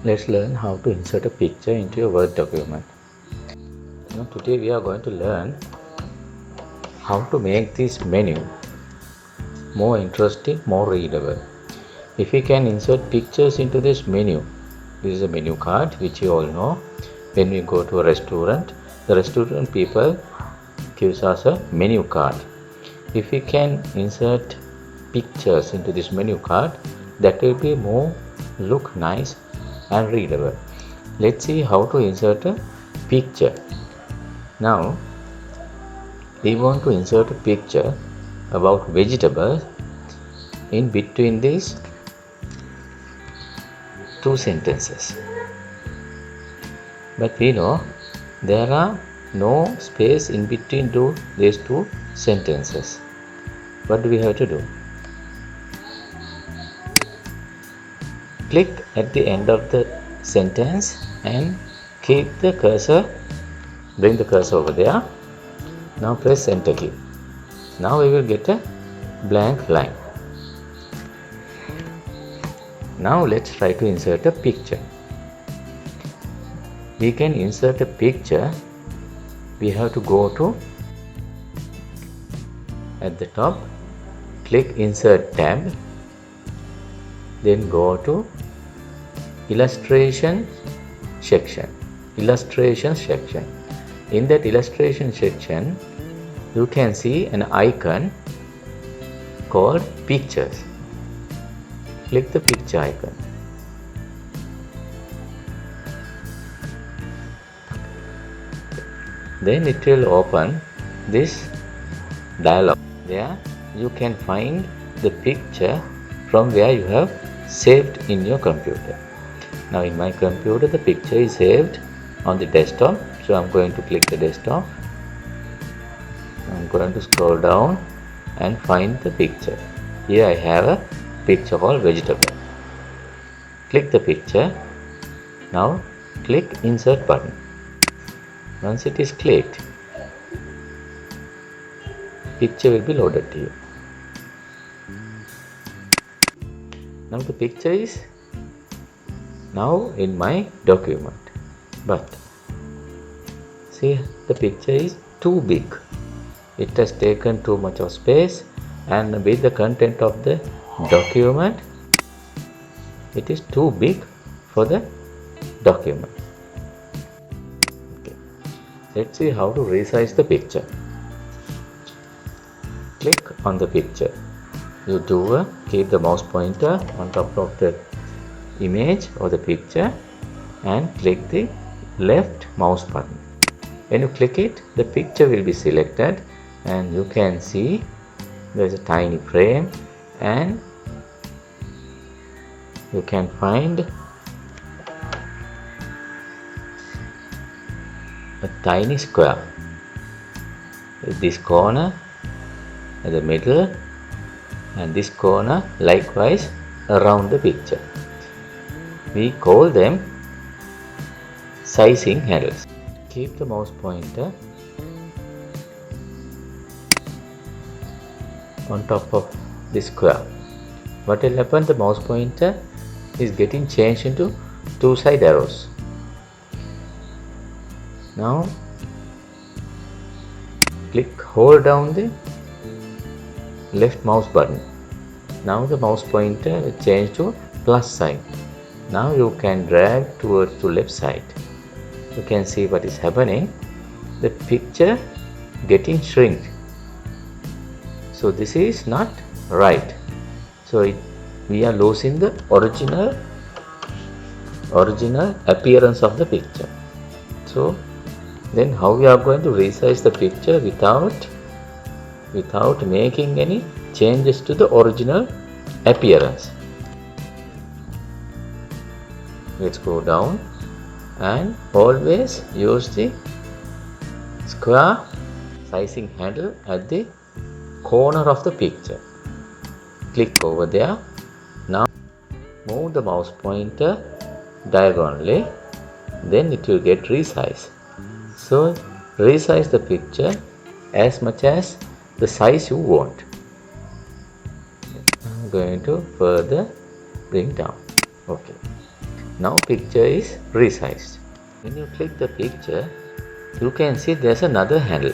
Let's learn how to insert a picture into your Word document. Today we are going to learn how to make this menu more interesting, more readable. If we can insert pictures into this menu, this is a menu card which you all know. When we go to a restaurant, the restaurant people gives us a menu card. If we can insert pictures into this menu card, that will be more look nice and readable. Let's see how to insert a picture. Now we want to insert a picture about vegetables in between these two sentences, but we know there are no space in between these two sentences. What do we have to do? Click at the end of the sentence and keep the cursor, bring the cursor over there. Now press enter key. Now we will get a blank line. Now let's try to insert a picture. We can insert a picture. We have to go to at the top, click insert tab, then go to illustration section. In that illustration section, you can see an icon called pictures. Click the picture icon. Then it will open this dialog. There you can find the picture from where you have saved in your computer. Now in my computer the picture is saved on the desktop, so I'm going to click the desktop. I'm going to scroll down and find the picture. Here I have a picture called vegetable. Click the picture. Now click insert button. Once it is clicked, picture will be loaded to you. Now the picture is now in my document, but see, the picture is too big. It has taken too much of space, and with the content of the document, it is too big for the document. Okay. Let's see how to resize the picture. Click on the picture. You keep the mouse pointer on top of the image or the picture and click the left mouse button. When you click it, the picture will be selected and you can see there is a tiny frame and you can find a tiny square. This corner at the middle and this corner likewise around the picture. We call them sizing handles. Keep the mouse pointer on top of the square. What will happen? The mouse pointer is getting changed into two side arrows. Now hold down the left mouse button. Now the mouse pointer will change to plus sign. Now you can drag towards the left side. You can see what is happening. The picture getting shrink. So this is not right. So we are losing the original appearance of the picture. So then how we are going to resize the picture without making any changes to the original appearance? Let's go down and always use the square sizing handle at the corner of the picture. Click over there. Now move the mouse pointer diagonally, then it will get resized. So resize the picture as much as the size you want. I'm going to further bring down. Okay. Now picture is resized. When you click the picture, you can see there's another handle,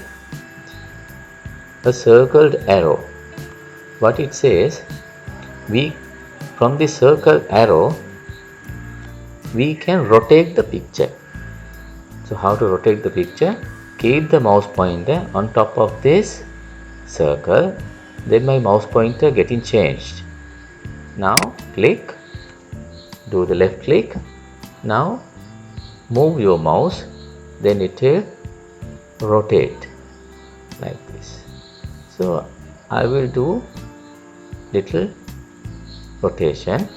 a circled arrow. What it says, from the circle arrow, we can rotate the picture. So how to rotate the picture? Keep the mouse pointer on top of this circle, then my mouse pointer getting changed. Now click, do the left click. Now move your mouse, then it will rotate like this. So I will do little rotation,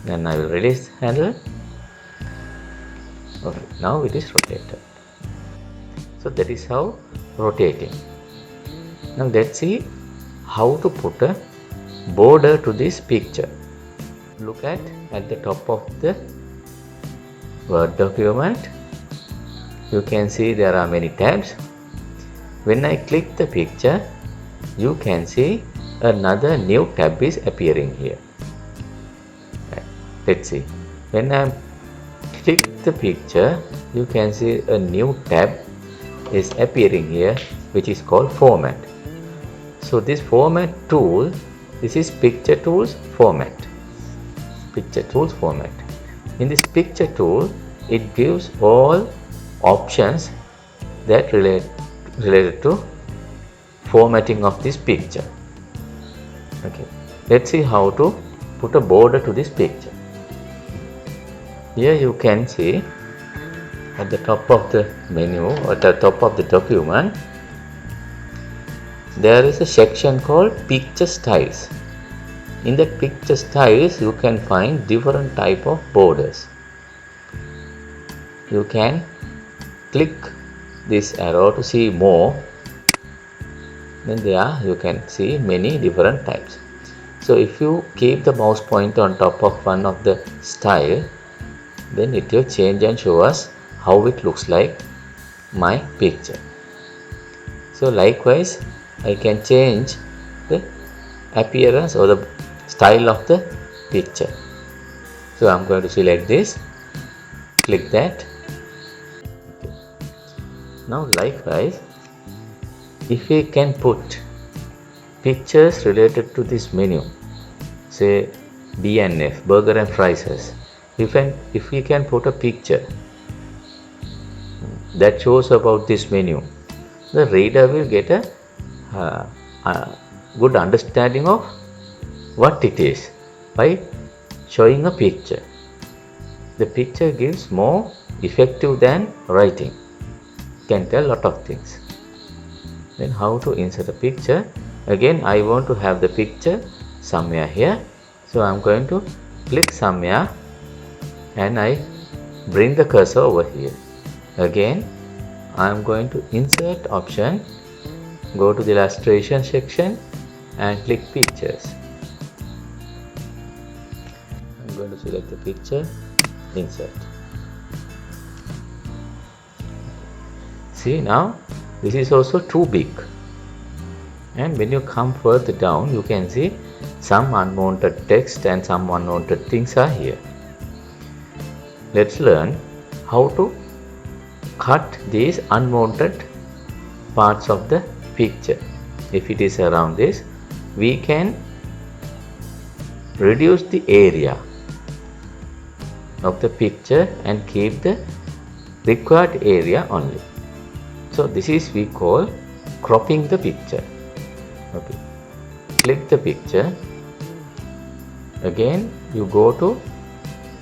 then I will release handle. Okay, now it is rotated. So that is how rotating. Now let's see how to put a border to this picture. Look at the top of the Word document. You can see there are many tabs. When I click the picture, you can see another new tab is appearing here. Let's see. When I click the picture, you can see a new tab is appearing here, which is called Format. So this Format tool, this is Picture Tools Format. Picture Tools Format. In this Picture tool, it gives all options that related to formatting of this picture. Okay, let's see how to put a border to this picture. Here you can see at the top of the menu or at the top of the document, there is a section called Picture Styles. In the Picture Styles, you can find different type of borders. You can click this arrow to see more. Then there you can see many different types. So if you keep the mouse pointer on top of one of the style, then it will change and show us how it looks like my picture. So likewise, I can change the appearance or the style of the picture. So I'm going to select this, click that. Okay. Now likewise, if we can put pictures related to this menu, say BNF, burger and fries, if we can put a picture that shows about this menu, the reader will get a good understanding of what it is by showing a picture. The picture gives more effective than writing. Can tell a lot of things. Then how to insert a picture? Again, I want to have the picture somewhere here. So I'm going to click somewhere and I bring the cursor over here. Again, I'm going to insert option, go to the illustration section and click pictures. I'm going to select the picture, insert. See, now this is also too big, and when you come further down, you can see some unwanted text and some unwanted things are here. Let's learn how to cut these unwanted parts of the picture. If it is around this, we can reduce the area of the picture and keep the required area only. So this is we call cropping the picture. Okay, click the picture. Again, you go to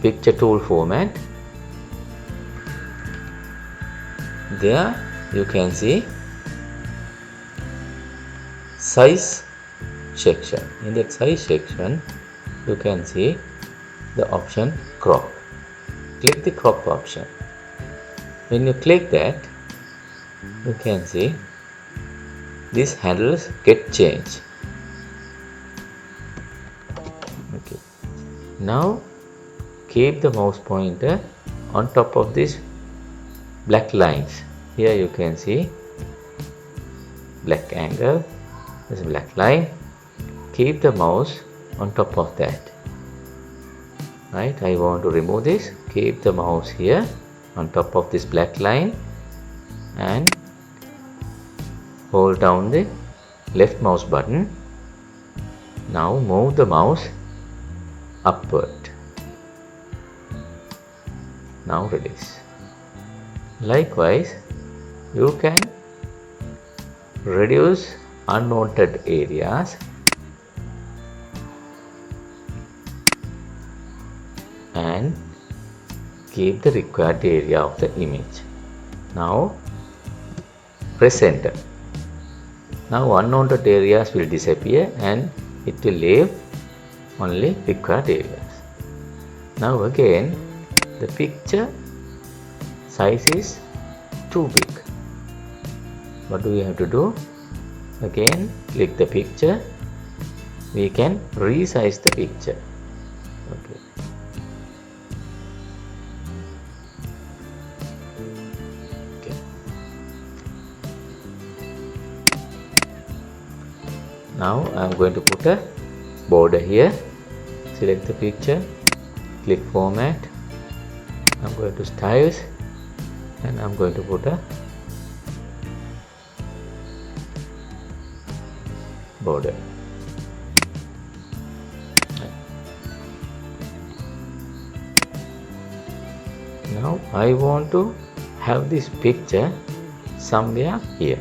Picture Tool Format. There you can see size section. In that size section, you can see the option crop. Click the crop option. When you click that, you can see these handles get changed. Okay. Now keep the mouse pointer on top of these black lines. Here you can see black angle, this black line. Keep the mouse on top of that. Right, I want to remove this. Keep the mouse here on top of this black line and hold down the left mouse button. Now move the mouse upward. Now release. Likewise, you can reduce unwanted areas and keep the required area of the image. Now press enter. Now unwanted areas will disappear and it will leave only required areas. Now again, the picture size is too big. What do we have to do? Again, click the picture. We can resize the picture. Okay. Now I am going to put a border here. Select the picture, click format. I am going to styles and I am going to put a border. Now I want to have this picture somewhere here.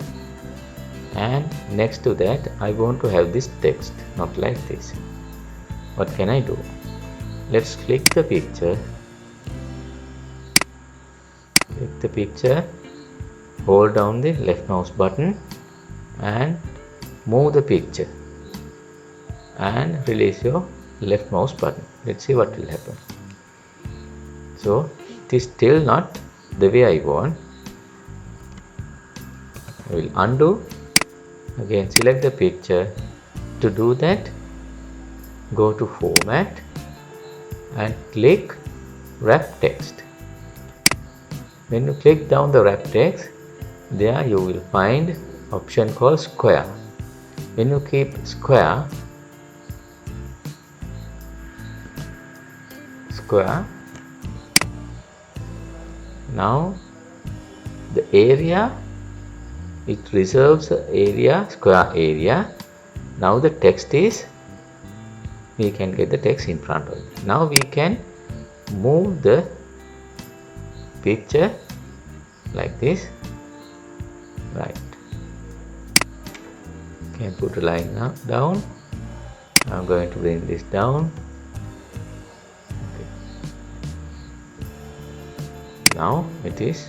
And next to that I want to have this text, not like this. What can I do? Let's click the picture. Click the picture, hold down the left mouse button and move the picture and release your left mouse button. Let's see what will happen. So it is still not the way I want. I will undo. Again, select the picture. To do that, go to format and click wrap text. When you click down the wrap text, there you will find option called square. When you keep square, now the area, it reserves the area, square area. Now the text is, we can get the text in front of it. Now we can move the picture like this, right. Can put a line down. I'm going to bring this down. Okay. Now it is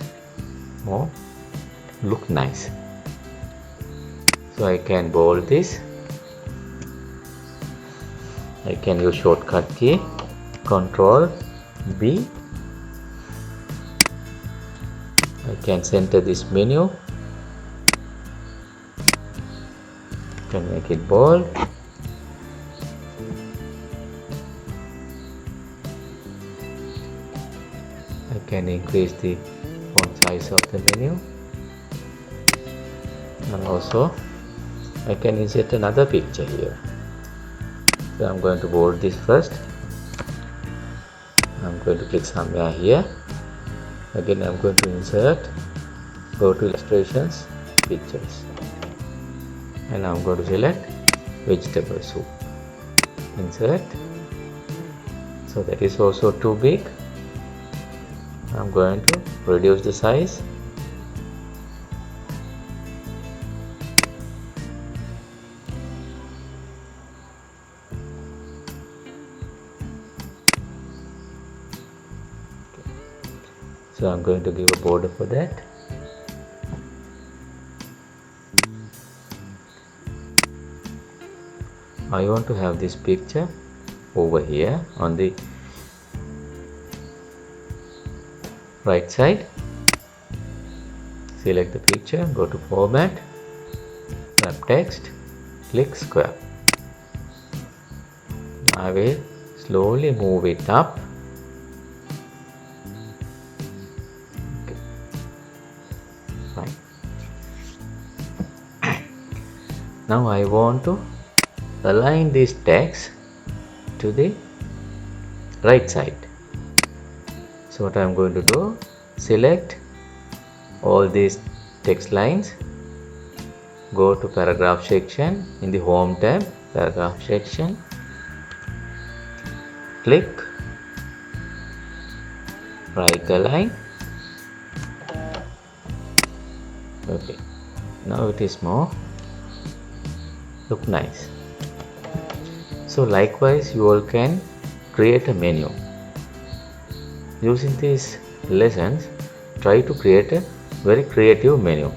more look nice. So I can bold this. I can use shortcut key Control B. I can center this menu. Can make it bold. I can increase the font size of the menu. And also I can insert another picture here. So I'm going to bold this first. I'm going to click somewhere here. Again I'm going to insert, go to illustrations, pictures, and I'm going to select vegetable soup. Insert. So that is also too big. I'm going to reduce the size. So I'm going to give a border for that. I want to have this picture over here on the right side. Select the picture, go to format, wrap text, click square. I will slowly move it up. Fine. Now I want to align this text to the right side. So what I am going to do, select all these text lines, go to paragraph section in the home tab, paragraph section, click, right align. Okay, now it is more look nice. So likewise you all can create a menu. Using these lessons, try to create a very creative menu.